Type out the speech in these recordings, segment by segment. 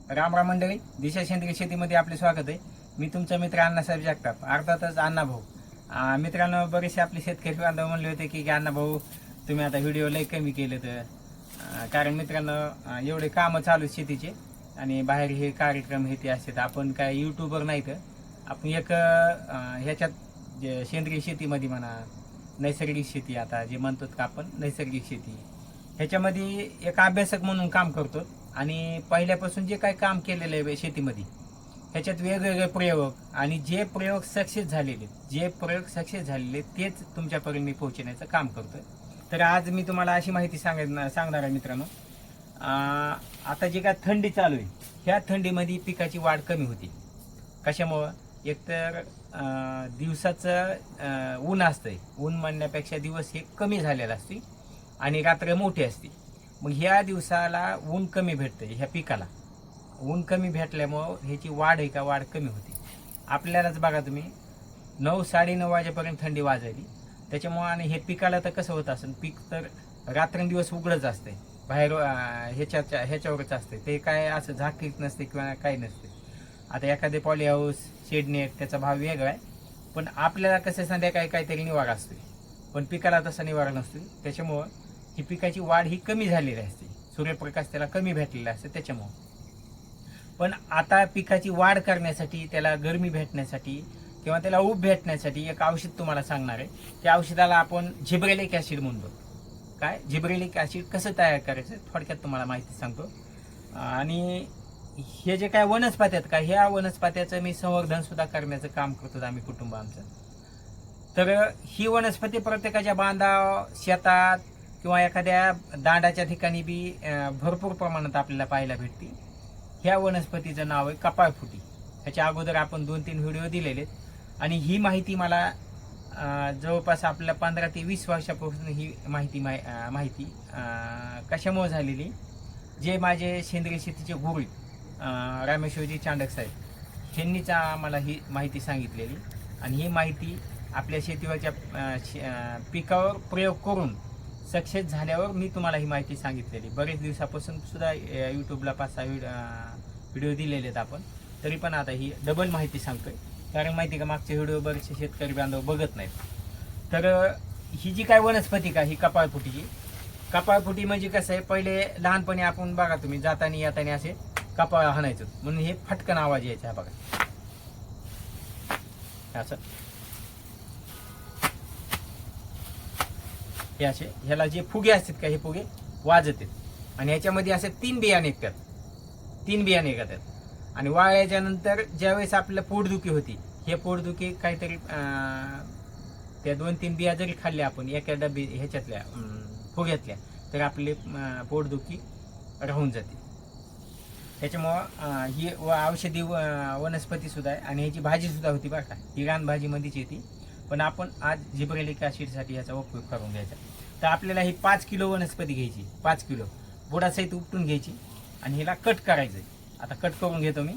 राम राम मंडळी, दिशा सेंद्रिय शेतीमध्ये आपले स्वागत आहे. मी तुमचा मित्र अण्णासाहेब जगताप, अर्थातच अण्णा भाऊ. मित्रांनो, बरेचसे आपले शेतकरी बांधव म्हणले होते की अण्णा भाऊ तुम्ही आता व्हिडिओ लय कमी केले तर कारण मित्रांनो एवढे कामं चालू शेतीचे आणि बाहेर हे कार्यक्रम हे ते असतात. आपण काय यूट्यूबर नाही तर आपण एक ह्याच्यात जे सेंद्रिय शेतीमध्ये म्हणा, नैसर्गिक शेती, आता जे म्हणतो का आपण नैसर्गिक शेती, ह्याच्यामध्ये एक अभ्यासक म्हणून काम करतो. आणि पहिल्यापासून जे काही काम केलेलं आहे शेतीमध्ये ह्याच्यात वेगवेगळे प्रयोग आणि जे प्रयोग सक्सेस झालेले तेच तुमच्यापर्यंत मी पोहोचण्याचं काम करतोय. तर आज मी तुम्हाला अशी माहिती सांगणार आहे मित्रांनो. आता जे काय थंडी चालू आहे, ह्या थंडीमध्ये पिकाची वाढ कमी होती. कशामुळं? एकतर दिवसाचं ऊन असतंय, ऊन म्हणण्यापेक्षा दिवस हे कमी झालेला असते आणि रात्र मोठी असते. मग ह्या दिवसाला ऊन कमी भेटतंय, ह्या पिकाला ऊन कमी भेटल्यामुळं ह्याची वाढ आहे का वाढ कमी होती. आपल्यालाच बघा तुम्ही 9-9:30 वाजेपर्यंत थंडी वाजायली. त्याच्यामुळं आणि हे पिकाला तर कसं होत असेल, पीक तर रात्रंदिवस उघडच असते, बाहेर ह्याच्यावरच असते, ते काय असं झाकीत नसते किंवा काही नसते. आता एखादे पॉली हाऊस, शेडनेट त्याचा भाव वेगळा आहे, पण आपल्याला कसं संध्याकाळी काहीतरी निवारा असतो, पण पिकाला तसा निवारा नसतो. त्याच्यामुळं ही पिकाची वाढ ही कमी झालेली असते, सूर्यप्रकाश त्याला कमी भेटलेला असते त्याच्यामुळं. पण आता पिकाची वाढ करण्यासाठी, त्याला गरमी भेटण्यासाठी किंवा त्याला ऊब भेटण्यासाठी एक औषध तुम्हाला सांगणार आहे. त्या औषधाला आपण जिब्रेलिक ॲसिड म्हणतो. काय जिब्रेलिक ॲसिड कसं तयार करायचं थोडक्यात तुम्हाला माहिती सांगतो. आणि हे जे काय वनस्पती आहेत का, ह्या वनस्पत्याचं मी संवर्धन सुद्धा करण्याचं काम करतो आम्ही कुटुंब आमचं. तर ही वनस्पती प्रत्येकाच्या बांधाव, शेतात किंवा एखाद्या दांडाच्या ठिकाणी बी भरपूर प्रमाणात आपल्याला पाहायला भेटते. ह्या वनस्पतीचं नाव आहे कपाळफुटी. ह्याच्या अगोदर आपण 2-3 व्हिडिओ दिलेले आहेत आणि ही माहिती मला जवळपास आपल्या 15 ते 20 वर्षापासून ही माहिती कशामुळे झालेली. जे माझे सेंद्रिय शेतीचे गुरु रामेश्वरजी चांडक साहेब यांनीच आम्हाला ही माहिती सांगितलेली आणि ही माहिती आपल्या शेतीवरच्या पिकावर प्रयोग करून सक्सेस झाल्यावर मी तुम्हाला ही माहिती सांगितलेली. बरेच दिवसापासून सुद्धा यूट्यूबला 5-6 व्हिडिओ दिलेले आहेत आपण, तरी पण आता ही डबल माहिती सांगतोय. कारण माहिती का, मागचे व्हिडिओ बरेचसे शेतकरी बांधव बघत नाहीत. तर ही जी काय वनस्पती का, ही कपाळफुटी म्हणजे कसं आहे, पहिले लहानपणी आपण बघा तुम्ही जाताना येताना असे कपाळ हाणायचं म्हणून हे फटकन आवाज यायचा बघा असं. हे असे ह्याला जे फुगे असतात का, हे फुगे वाजतात आणि ह्याच्यामध्ये असे 3 बिया निघतात. 3 बिया निघतात आणि वाळल्याच्या नंतर ज्यावेळेस आपल्याला पोटदुखी होती, हे पोटदुखी काहीतरी त्या 2-3 बिया जरी खाल्ल्या आपण एका डबी ह्याच्यातल्या फुग्यातल्या, तर आपली पोटदुखी राहून जाते. त्याच्यामुळं ही औषधी वनस्पती सुद्धा आहे आणि ह्याची भाजी सुद्धा होती बरं का, ही रानभाजीमध्येच येते. पण आपण आज जिब्रेलिक ॲसिडसाठी ह्याचा उपयोग करून घ्यायचा. तर आपल्याला ही 5 किलो वनस्पती घ्यायची, 5 किलो बुडासहित उपटून घ्यायची आणि हिला कट करायचं. आता कट करून घेतो मी.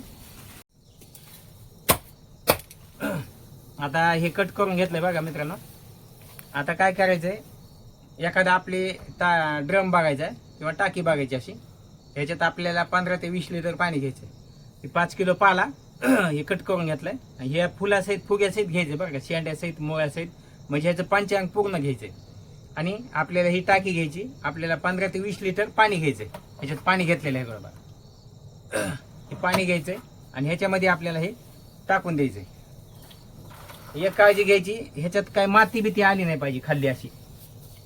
आता हे कट करून घेतलंय बघा मित्रांनो. आता काय करायचंय, एखादा आपले ड्रम बघायचा आहे किंवा टाकी बघायची अशी, ह्याच्यात आपल्याला 15 ते 20 लिटर पाणी घ्यायचं. हे 5 किलो पाला हे कट करून घेतलंय. हे फुलासहित फुग्यासहित घ्यायचं बरं का, शेंड्यासहित मुळ्यासहित, म्हणजे ह्याचं पंचांग पूर्ण घ्यायचंय. आणि आपल्याला ही टाकी घ्यायची, आपल्याला 15 ते 20 लिटर पाणी घ्यायचंय. ह्याच्यात पाणी घेतलेलं आहे बरोबर, हे पाणी घ्यायचंय आणि ह्याच्यामध्ये आपल्याला हे टाकून द्यायचंय. एक काळजी घ्यायची, ह्याच्यात काय माती बिती आली नाही पाहिजे खाल्ली अशी.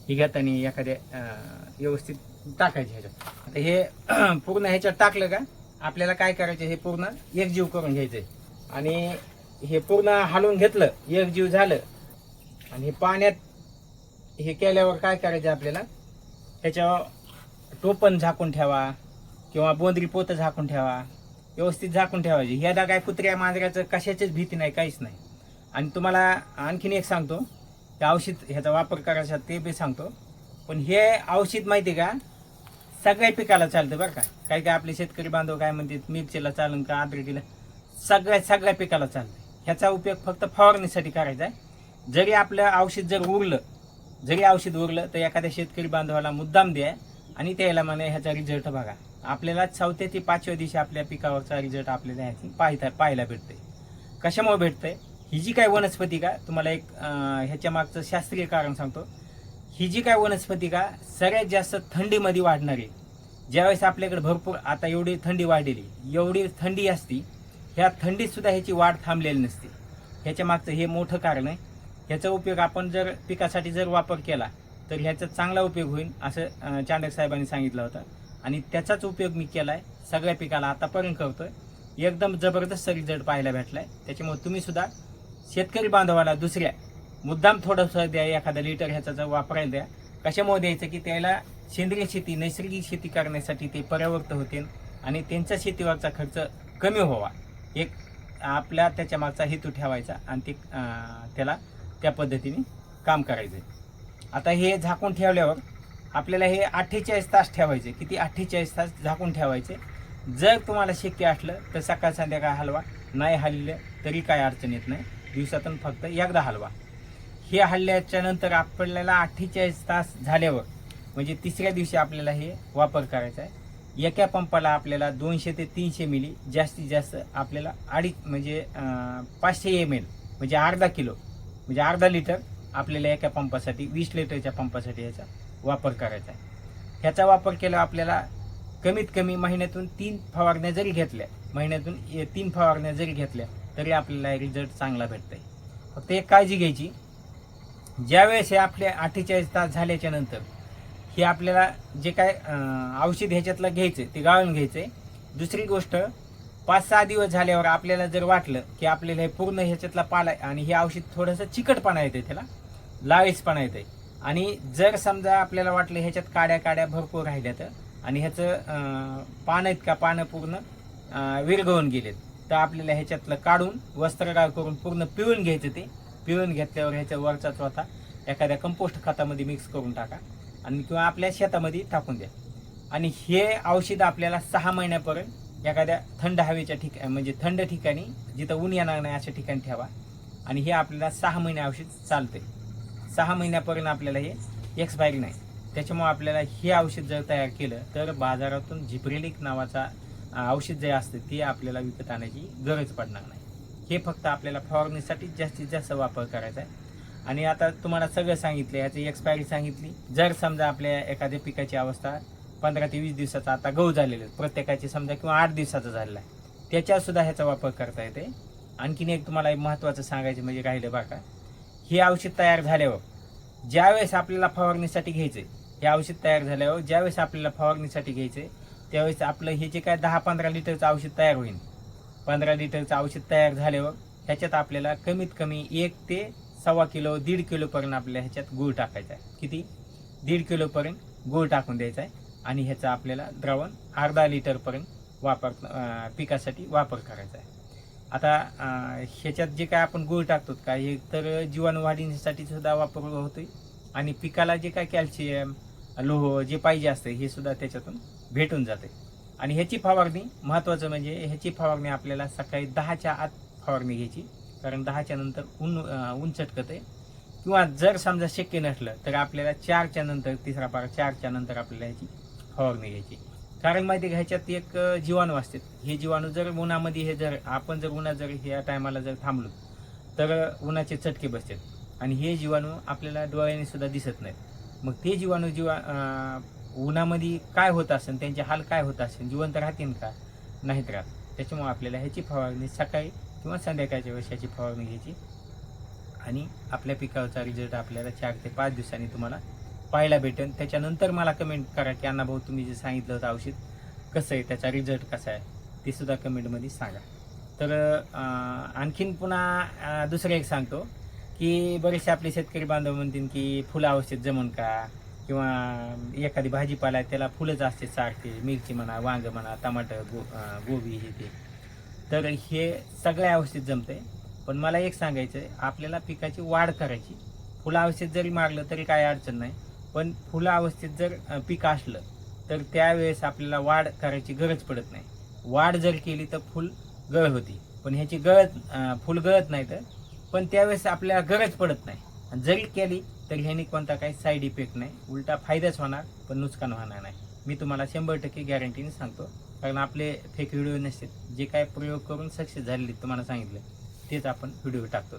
ही घेताना एखाद्या व्यवस्थित टाकायची ह्याच्यात. आता हे पूर्ण ह्याच्यात टाकलं का, आपल्याला काय करायचं, हे पूर्ण एकजीव करून घ्यायचंय आणि हे पूर्ण हलवून घेतलं, एकजीव झालं आणि हे पाण्यात हे केल्यावर काय करायचं, आपल्याला ह्याच्यावर टोपण झाकून ठेवा किंवा बोंदरी पोतं झाकून ठेवा, व्यवस्थित झाकून ठेवायची. ह्याला काय कुत्र्या मांजराचं कशाचीच भीती नाही, काहीच नाही. आणि तुम्हाला आणखीन एक सांगतो, ते औषध ह्याचा वापर करायचा ते बी सांगतो. पण हे औषध माहिती का, सगळ्या पिकाला चालतं बरं का. काही काय आपले शेतकरी बांधव काय म्हणतात, मिरचीला चालन का, अद्रकीला, सगळ्या पिकाला चालतं. ह्याचा उपयोग फक्त फवारणीसाठी करायचा आहे. जरी आपलं औषध जरी औषध उरलं तर एखाद्या शेतकरी बांधवाला मुद्दाम द्या आणि त्याला म्हणे ह्याचा रिझल्ट बघा. आपल्याला 4थ्या ते 5व्या दिवशी आपल्या पिकावरचा रिझल्ट आपल्याला ह्याची पाहायला भेटतंय. कशामुळे भेटतंय? ही जी काय वनस्पती का तुम्हाला एक ह्याच्या मागचं शास्त्रीय कारण सांगतो. ही जी काय वनस्पती का सगळ्यात जास्त थंडीमध्ये वाढणारी. ज्यावेळेस आपल्याकडे भरपूर आता एवढी थंडी वाढलेली, एवढी थंडी असती, ह्या थंडीत सुद्धा ह्याची वाढ थांबलेली नसते. ह्याच्या मागचं हे मोठं कारण आहे. ह्याचा उपयोग आपण जर पिकासाठी जर वापर केला तर ह्याचा चांगला उपयोग होईल असं चांडक साहेबांनी सांगितलं होतं. आणि त्याचाच उपयोग मी केला आहे. सगळ्या पिकाला आतापर्यंत करतोय. एकदम जबरदस्त रिझल्ट पाहायला भेटलाय. त्याच्यामुळे तुम्ही सुद्धा शेतकरी बांधवाला दुसऱ्या मुद्दाम थोडंसं द्या, एखादा लिटर ह्याचा जर वापरायला द्या. कशामुळे द्यायचं की त्याला सेंद्रिय शेती, नैसर्गिक शेती करण्यासाठी ते परावृत्त होते आणि त्यांचा शेतीवरचा खर्च कमी व्हावा, एक आपल्या त्याच्या मागचा हेतू ठेवायचा आणि ते त्याला त्या पद्धतीने काम करायचं. आता हे झाकून ठेवल्यावर आपल्याला हे 48 तास ठेवायचे. किती? 48 तास झाकून ठेवायचे. जर तुम्हाला शक्य असलं तर सकाळ संध्याकाळ हलवा, नाही हललं तरी काय अडचण येत नाही. दिवसातून फक्त एकदा हलवा. हे हल्ल्याच्या नंतर आपल्याला 48 तास झाल्यावर म्हणजे तिसऱ्या दिवशी आपल्याला हे वापर करायचा आहे. एका पंपाला आपल्याला 200 ते 300 मिली, जास्तीत जास्त आपल्याला 500 ml म्हणजे अर्धा किलो म्हणजे अर्धा लिटर आपल्याला एका पंपासाठी 20 लिटरच्या पंपासाठी ह्याचा वापर करायचा आहे. ह्याचा वापर केला आपल्याला कमीत कमी महिन्यातून 3 फवारण्या जरी घेतल्या तरी आपल्याला रिझल्ट चांगला भेटतोय. फक्त एक काळजी घ्यायची, ज्यावेळेस हे आपले 48 तास झाल्याच्या नंतर हे आपल्याला जे काय औषध ह्याच्यातलं घ्यायचं ते गाळून घ्यायचंय. दुसरी गोष्ट, 5-6 दिवस झाल्यावर आपल्याला जर वाटलं की आपल्याला हे पूर्ण ह्याच्यातला पाला आणि हे औषध थोडंसं चिकटपणा येते, त्याला लाळीसपणा येते, आणि जर समजा आपल्याला वाटलं ह्याच्यात काड्या भरपूर राहिल्या तर आणि ह्याचं पानं आहेत का पानं पूर्ण विरघळून गेलेत तर आपल्याला ह्याच्यातलं काढून वस्त्रगाळ करून पूर्ण पिळून घ्यायचं. ते पिळून घेतल्यावर ह्याच्या वरचा चोथा एखाद्या कंपोस्ट खतामध्ये मिक्स करून टाका आणि किंवा आपल्या शेतामध्ये टाकून द्या. आणि हे औषध आपल्याला 6 महिन्यापर्यंत एखाद्या थंड हवेच्या ठिकाणी म्हणजे थंड ठिकाणी जिथं ऊन येणार नाही अशा ठिकाणी ठेवा. आणि हे आपल्याला 6 महिने औषध चालते. 6 महिन्यापर्यंत आपल्याला हे एक्सपायरी नाही. त्याच्यामुळे आपल्याला हे औषध जर तयार केलं तर बाजारातून झिप्रेलिक नावाचा औषध जे असते ते आपल्याला विकत आणायची गरज पडणार नाही. हे फक्त आपल्याला फवारणीसाठी जास्तीत जास्त वापर करायचा आहे. आणि आता तुम्हाला सगळं सांगितलं, याची एक्सपायरी सांगितली. जर समजा आपल्या एखाद्या पिकाची अवस्था 15 ते 20 दिवसाचा आता गहू झालेलं आहे प्रत्येकाची समजा किंवा 8 दिवसाचा झालेला आहे, त्याच्यात सुद्धा ह्याचा वापर करता येते. आणखीन एक तुम्हाला महत्त्वाचं सांगायचं म्हणजे राहिलं बघा, हे औषध तयार झाल्यावर ज्यावेळेस आपल्याला फवारणीसाठी घ्यायचे, हे औषध तयार झाल्यावर ज्यावेळेस आपल्याला फवारणीसाठी घ्यायचे त्यावेळेस आपलं हे जे काय 10-15 लिटरचं औषध तयार होईल, 15 लिटरचं औषध तयार झाल्यावर ह्याच्यात आपल्याला कमीत कमी 1 ते 1.25 किलो 1.5 किलोपर्यंत आपल्या ह्याच्यात गूळ टाकायचा आहे. किती? 1.5 किलोपर्यंत गूळ टाकून द्यायचा आहे. आणि ह्याचा आपल्याला द्रावण अर्धा लिटरपर्यंत पिकासाठी वापर करायचा आहे. आता ह्याच्यात जे काय आपण गूळ टाकतो का हे तर जीवाणू वाढीसाठी सुद्धा वापर होतोय आणि पिकाला जे काय कॅल्शियम लोह जे पाहिजे असते हे सुद्धा त्याच्यातून भेटून जाते. आणि ह्याची फवारणी महत्त्वाचं म्हणजे ह्याची फवारणी आपल्याला सकाळी 10च्या आत फवारणी घ्यायची, कारण 10च्या नंतर ऊन चटकत आहे. किंवा जर समजा शक्य नसलं तर आपल्याला 4च्या नंतर, तिसरा पारा 4च्या नंतर आपल्याला ह्याची फवारणी घ्यायची. कारण माहिती आहे ह्याच्यात एक जीवाणू असते. हे जीवाणू जर उन्हामध्ये हे जर आपण जर उन्हात जर ह्या टायमाला जर थांबलो तर उन्हाचे चटके बसतात आणि हे जीवाणू आपल्याला डोळ्याने सुद्धा दिसत नाहीत. मग ते जीवाणू उन्हामध्ये काय होत असेल, त्यांचे हाल काय होत असेल, जिवंत राहतील का? नाहीत राहत. त्याच्यामुळे आपल्याला ह्याची फवारणी सकाळी किंवा संध्याकाळच्या वेळेस ह्याची फवारणी घ्यायची आणि आपल्या पिकाचा रिझल्ट आपल्याला 4 ते 5 दिवसांनी तुम्हाला पाहायला भेटेल. त्याच्यानंतर मला कमेंट करा की अण्णा भाऊ तुम्ही जे सांगितलं होतं औषध कसं आहे, त्याचा रिझल्ट कसा आहे ते सुद्धा कमेंटमध्ये सांगा. तर आणखीन पुन्हा दुसरं एक सांगतो की बरेचसे आपले शेतकरी बांधव म्हणतील की फुलं औषध जमन का, किंवा एखादी भाजीपाला आहे त्याला फुलंच असते सारखे, मिरची म्हणा, वांग म्हणा, टमाटर, गोबी हे ते, तर हे सगळे औषध जमते. पण मला एक सांगायचं आहे, आपल्याला पिकाची वाढ करायची. फुलं औषध जरी मारलं तरी काय अडचण नाही, पण फुलं अवस्थेत जर पीक असलं तर त्यावेळेस आपल्याला वाढ करायची गरज पडत नाही. वाढ जर केली तर फुल गळ होती, पण ह्याची फुल गळत नाही तर पण त्यावेळेस आपल्याला गरज पडत नाही. आणि जरी केली तर ह्याने कोणता काही साईड इफेक्ट नाही, उलटा फायदाच होणार पण नुकसान होणार नाही. मी तुम्हाला 100% गॅरंटीने सांगतो, कारण आपले फेक व्हिडिओ नसते. जे काय प्रयोग करून सक्सेस झालेले तुम्हाला सांगितलं तेच आपण व्हिडिओ टाकतो.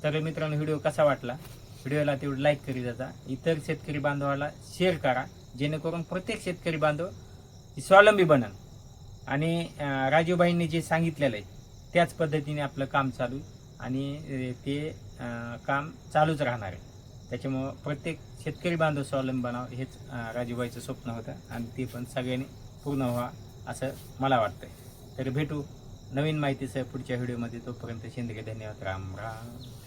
तर मित्रांनो, व्हिडिओ कसा वाटला, व्हिडिओला तेवढं लाईक करी जाता, इतर शेतकरी बांधवाला शेअर करा, जेणेकरून प्रत्येक शेतकरी बांधव स्वावलंबी बनन. आणि राजूभाईंनी जे सांगितलेलं आहे त्याच पद्धतीने आपलं काम चालू आणि ते काम चालूच राहणार आहे. त्याच्यामुळं प्रत्येक शेतकरी बांधव स्वावलंबी बनावं हेच राजूभाईचं स्वप्न होतं आणि ते पण सगळ्यांनी पूर्ण व्हा असं मला वाटतंय. तर भेटू नवीन माहितीसह पुढच्या व्हिडिओमध्ये. तोपर्यंत शिंदे, धन्यवाद. राम राम.